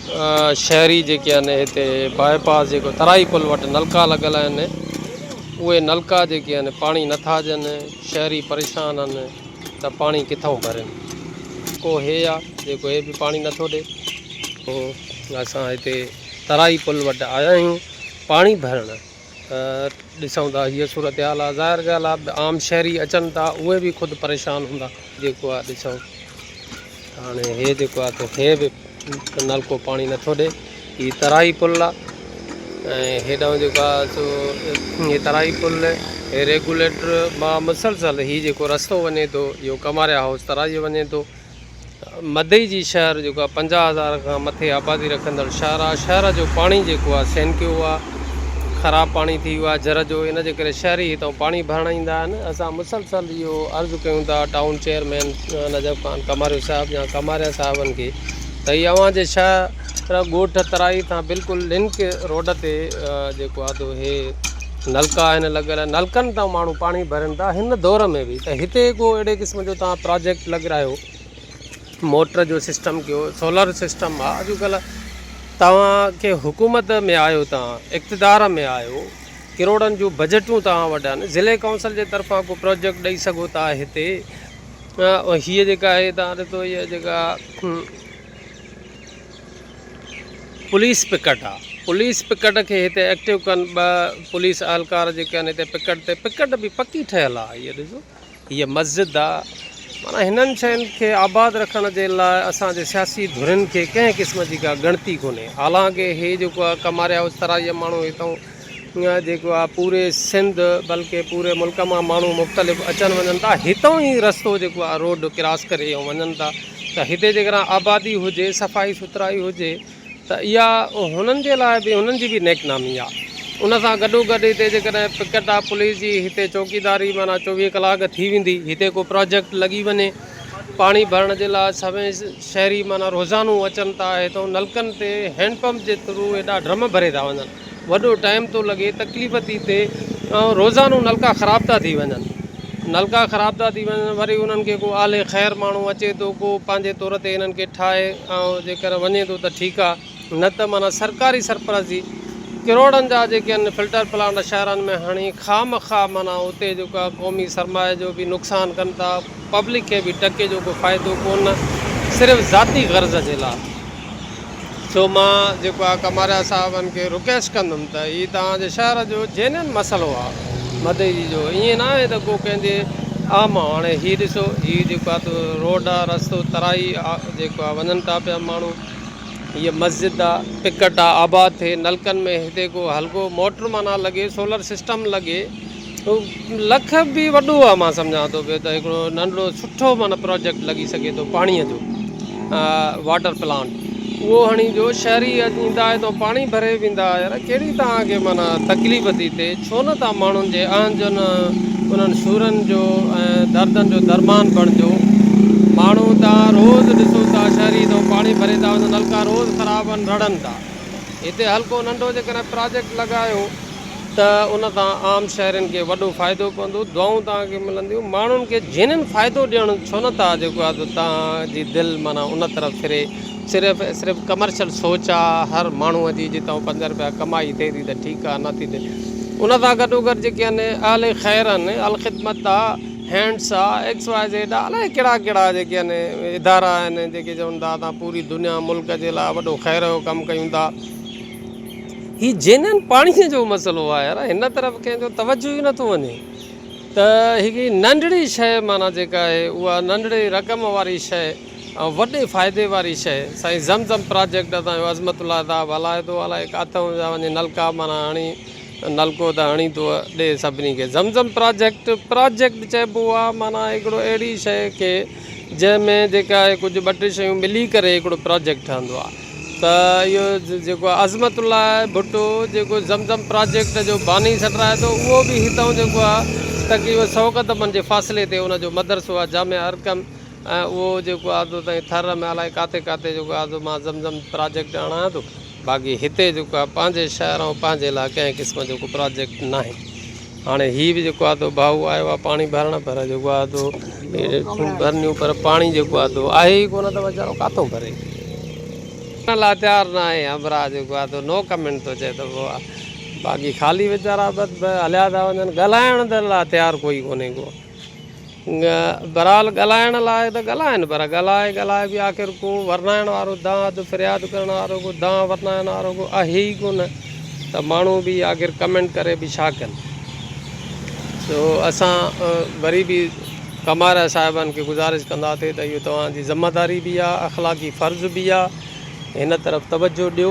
शहरी जेके आहिनि हिते बाईपास जेको तराई पुल वटि नलका लॻल आहिनि, उहे नलका जेके आहिनि पाणी नथा ॾियनि, शहरी परेशान आहिनि त पाणी किथां भरनि। को हे आहे जेको हे बि पाणी नथो ॾिए। पोइ असां हिते तराई पुल वटि आया आहियूं पाणी भरणु, ॾिसूं था हीअ सूरत हाल आहे। ज़ाहिर ॻाल्हि आहे आम शहरी अचनि था, उहे बि ख़ुदि परेशान हूंदा। जेको आहे ॾिसूं हाणे हे जेको आहे त हे बि नलको पाणी नथो ॾिए। हीअ तराई पुल आहे ऐं हेॾां जेको आहे सो हीअ तराई पुल हे रेगुलेटर मां मुसलसल हीअ जेको रस्तो वञे थो, इहो कमारिया हाउस तराई वञे थो। मदई जी शहर जेको आहे 50,000 खां मथे आबादी रखंदड़ शहर आहे। शहर जो पाणी जेको आहे सेनकियो आहे, ख़राबु पाणी थी वियो आहे जर जो, इन जे करे शहरी हितां पाणी भरण ईंदा आहिनि। असां मुसलसल इहो अर्ज़ु कयूं था टाउन चेयरमैन नजब ख़ान कमारियो साहिबु या कमारिया साहिबनि खे त इहा अव्हांजे शहर ॻोठ तराई तां बिल्कुलु लिंक रोड ते जेको आहे तो हे नलका आहिनि लॻल, नलकनि तां माण्हू पाणी भरनि था हिन दौर में बि। त हिते को अहिड़े क़िस्म जो तव्हां प्रोजेक्ट लॻायो, मोटर जो सिस्टम कयो, सोलर सिस्टम आहे। अॼुकल्ह तव्हांखे हुकूमत में आहियो, तव्हां इक़्तिदार में आहियो, किरोड़नि जूं बजटूं तव्हां वटि आहिनि, ज़िले काउंसिल जे तरफ़ां को प्रोजेक्ट ॾेई सघो था हिते। हीअ जेका आहे तव्हां ॾिसो, हीअ जेका पुलिस पिकट आहे, पुलिस पिकट खे हिते एक्टिव कनि। 2 पुलिस अहलकार जेके आहिनि हिते पिकट बि पकी ठहियलु आहे। हीअ ॾिसो हीअ मस्जिद आहे। माना हिननि शयुनि खे आबाद रखण जे लाइ असांजे सियासी धुरियुनि खे कंहिं क़िस्म जी का ॻणती कोन्हे। हालांकि हे जेको आहे कमारिया हाउस तराई माण्हू हितां जेको आहे पूरे सिंध बल्कि पूरे मुल्क मां माण्हू मुख़्तलिफ़ अचनि वञनि था, हितां ई रस्तो जेको आहे रोड क्रॉस करे ऐं वञनि था। त हिते जेकर आबादी हुजे, सफ़ाई सुथराई हुजे त इहा हुननि जे लाइ बि, हुननि जी बि नेकनामी आहे। उन सां गॾोगॾु हिते जेकॾहिं पिकट आहे पुलिस जी, हिते चौकीदारी माना 24 कलाक थी वेंदी। हिते को प्रोजेक्ट लॻी वञे पाणी भरण जे लाइ, सभई शहरी माना रोज़ानो अचनि था हितां नलकनि ते हैंडपंप जे थ्रू हेॾा ड्रम भरे था वञनि। वॾो टाइम थो लॻे, तकलीफ़ थी थिए ऐं रोज़ानो नलका ख़राबु था थी वञनि, नलका ख़राबु था थी वञनि। वरी उन्हनि खे को आले ख़ैर माण्हू अचे थो, को पंहिंजे तौर ते इन्हनि खे ठाहे ऐं जेकर वञे थो त ठीकु आहे, न त माना सरकारी सरपरस्ती किरोड़नि जा जेके आहिनि फिल्टर प्लांट शहरनि में हणी खामखा माना उते जेको आहे क़ौमी सरमाए जो बि नुक़सानु कनि था, पब्लिक खे बि टके जो को फ़ाइदो कोन, सिर्फ़ु ज़ाती गर्ज़ जे लाइ। सो मां जेको आहे कमारिया साहिबनि खे रिक्वेस्ट कंदुमि त हीअ तव्हांजे शहर जो जेन्युइन मसइलो आहे मदई जो, ईअं न आहे त को कंहिंजे आम आहे। हाणे हीअ ॾिसो, हीअ जेको आहे त रोड आहे, रस्तो तराई आहे जेको आहे वञनि था पिया माण्हू। हीअ मस्जिद आहे, पिकट आहे, आबाद थिए नलकनि में। हिते को हल्को मोटर माना लॻे, सोलर सिस्टम लॻे, लख बि वॾो आहे। मां सम्झां थो पियो त हिकिड़ो नंढिड़ो सुठो माना प्रोजेक्ट लॻी सघे थो पाणीअ जो, वाटर प्लांट उहो हणी जो शहरी ईंदा आहे त पाणी भरे वेंदा। यार कहिड़ी तव्हांखे माना तकलीफ़ थी थिए, छो न तव्हां माण्हुनि जे आंजन उन्हनि सूरनि जो ऐं दर्दनि जो दरमान बणिजो। माण्हू तव्हां रोज़ु ॾिसो था शहरी तो पाणी भरे था वञनि, नलका रोज़ु ख़राबु आहिनि, रड़नि था। हिते हल्को नंढो जेकॾहिं प्रोजेक्ट लॻायो त उन तां आम शहरनि खे वॾो फ़ाइदो पवंदो, दुआऊं तव्हांखे मिलंदियूं। माण्हुनि खे जिन्हनि फ़ाइदो ॾियणु छो नथा जेको आहे त तव्हांजी दिलि माना उन तरफ़ फिरे। सिर्फ़ु कमर्शियल सोच आहे हर माण्हूअ जी, जितां 5 रुपया कमाई थिए थी त ठीकु आहे, नथी थिए। उन सां गॾोगॾु जेके आहिनि आले ख़ैर आहिनि, अलख़िदमत आहे, हैंड्स आहे, XYZ आहे, अलाए कहिड़ा कहिड़ा जेके आहिनि इदारा आहिनि जेके चवनि था तव्हां पूरी दुनिया मुल्क जे लाइ वॾो ख़ैर जो कमु कयूं था। हीअ जेन्युइन पाणीअ जो मसइलो आहे यार, हिन तरफ़ कंहिंजो तवजो ई नथो वञे। त हिकिड़ी नंढड़ी शइ माना जेका आहे उहा नंढड़ी रक़म वारी शइ ऐं वॾे फ़ाइदे वारी शइ। साईं ज़मज़म प्रोजेक्ट असांजो अज़मतुल्ला साहिबु हलाए थो, अलाए किथां जा वञे नलका माना हणी, नलको त हणी थो ॾिए सभिनी खे। ज़मज़म प्रोजेक्ट चइबो आहे माना हिकिड़ो अहिड़ी शइ खे जंहिंमें जेका आहे कुझु 2-3 शयूं मिली करे हिकिड़ो प्रोजेक्ट ठहंदो आहे। त इहो जेको आहे अज़मतुल्ला भुट्टो जेको ज़मज़म प्रोजेक्ट जो बानी सॾराए थो, उहो बि हितां जेको आहे तक़रीबन 100 क़दमनि जे फ़ासिले ते उनजो मदरसो आहे जामिया अरकम, ऐं उहो जेको आहे त थर में अलाए किथे किथे जेको आहे मां ज़मज़म प्रोजेक्ट आणां थो। बाक़ी हिते जेको आहे पंहिंजे शहर ऐं पंहिंजे लाइ कंहिं क़िस्म जो को प्रोजेक्ट न आहे। हाणे हीअ बि जेको आहे तो भाऊ आयो आहे पाणी भरणु, पर जेको आहे तो भरनियूं, पर पाणी जेको आहे तो आहे ई कोन, त वीचारो किथां भरे। लाचार ना आहे हमरा जेको आहे नो कमेंट थो चए त पोइ बाक़ी ख़ाली वीचारा बस हलिया था वञनि ॻाल्हाइण त लाइ तयारु कोई कोन्हे को बहरहाल ॻाल्हाइण लाइ त ॻाल्हाइनि पर ॻाल्हाए बि आख़िर को वरनाइण वारो दाद फ़रियाद करण वारो को वरनाइण वारो को आहे ई कोन त माण्हू बि आख़िर कमेंट करे बि छा कनि सो असां वरी बि कमारा साहिबनि खे गुज़ारिश कंदासीं त इहो तव्हांजी ज़िमेदारी बि आहे अख़लाक़ी फ़र्ज़ु बि आहे हिन तरफ़ तवजो ॾियो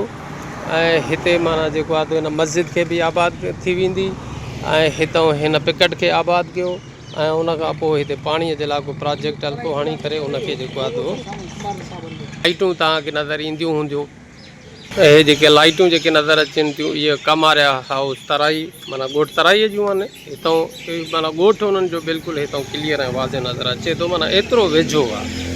ऐं हिते माना जेको आहे त हिन मस्जिद खे बि आबाद थी वेंदी ऐं हितां हिन पिकट खे आबाद कयो ऐं उनखां पोइ हिते पाणीअ जे लाइ को प्रोजेक्ट हल्को हणी करे उनखे जेको आहे त लाइटूं तव्हांखे नज़र ईंदियूं हूंदियूं त इहे जेके लाइटूं जेके नज़र अचनि थियूं इहे कमारिया हाउस तराई माना ॻोठ तराईअ जूं आहिनि हितां माना ॻोठ उन्हनि जो बिल्कुलु हितां क्लियर ऐं वाज़े नज़र अचे थो माना एतिरो वेझो आहे